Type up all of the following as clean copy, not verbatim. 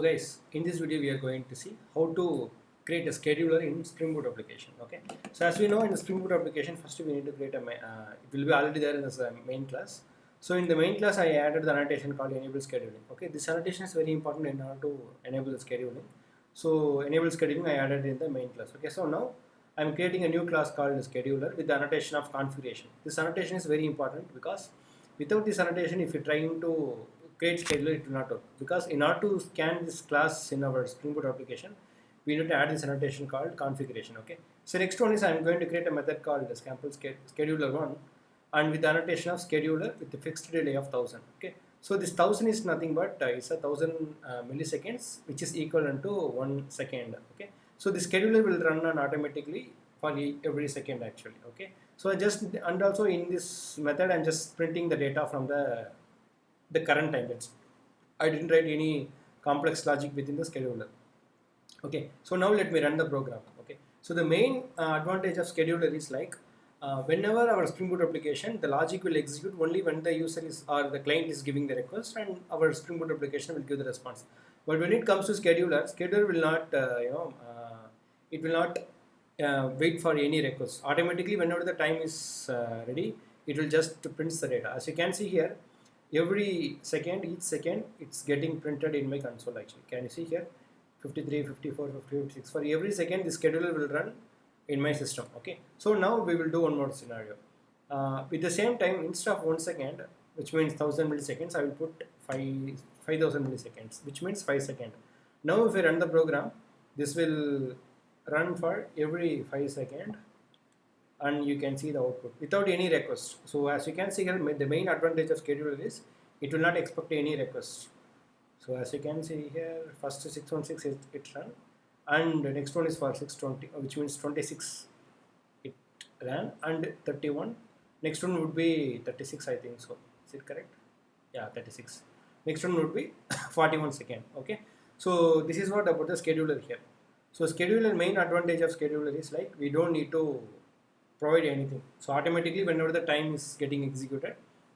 So guys, in this video we are going to see how to create a scheduler in Spring Boot application. Okay. So as we know, in the Spring Boot application, first we need to create it will be already there in this main class. So in the main class, I added the annotation called enable scheduling. Okay, this annotation is very important in order to enable the scheduling. So enable scheduling I added in the main class. Okay, so now I'm creating a new class called scheduler with the annotation of configuration. This annotation is very important because without this annotation, if you're trying to create scheduler, it will not work. Because in order to scan this class in our Spring Boot application, we need to add this annotation called configuration. Okay. So next one is I'm going to create a method called sample scheduler one, and with the annotation of scheduler with the fixed delay of 1000. Okay. So this 1000 is nothing but it's 1000 milliseconds, which is equivalent to 1 second. Okay. So the scheduler will run on automatically for every second actually. Okay. So and also in this method I'm just printing the data from the current time. I didn't write any complex logic within the scheduler. Okay, so now let me run the program. Okay, so the main advantage of scheduler is like whenever our Spring Boot application, the logic will execute only when the user is or the client is giving the request, and our Spring Boot application will give the response. But when it comes to scheduler will not it will not wait for any request. Automatically, whenever the time is ready, it will just print the data. As you can see here, every second, each second, it's getting printed in my console actually. Can you see here? 53, 54, 56. For every second, the scheduler will run in my system. Okay. So now we will do one more scenario. With the same time, instead of 1 second, which means 1000 milliseconds, I will put 5000 milliseconds, which means 5 seconds. Now if I run the program, this will run for every 5 seconds, and you can see the output without any request. So as you can see here, the main advantage of scheduler is it will not expect any request. So as you can see here, first 616 it run, and the next one is for 620, which means 26 it ran, and 31. Next one would be 36, I think so. Is it correct? Yeah, 36. Next one would be 41 second. Okay. So this is what about the scheduler here. So scheduler, main advantage of scheduler is like we don't need to provide anything. So automatically whenever the time is getting executed,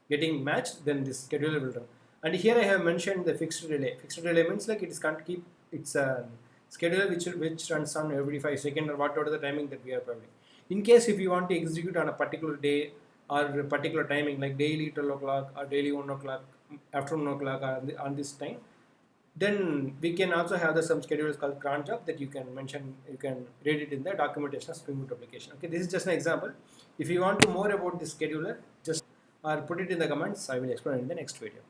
getting matched, then this scheduler will run. And here I have mentioned the fixed delay. Fixed delay means like it is can't keep its scheduler which runs on every 5 seconds or whatever the timing that we are providing. In case if you want to execute on a particular day or a particular timing like daily 12 o'clock or daily 1 o'clock, after 1 o'clock on this time, then we can also have some schedulers called CRON job that you can mention, you can read it in the documentation of Spring Boot application. Okay, this is just an example. If you want to more about this scheduler, just or put it in the comments. I will explain in the next video.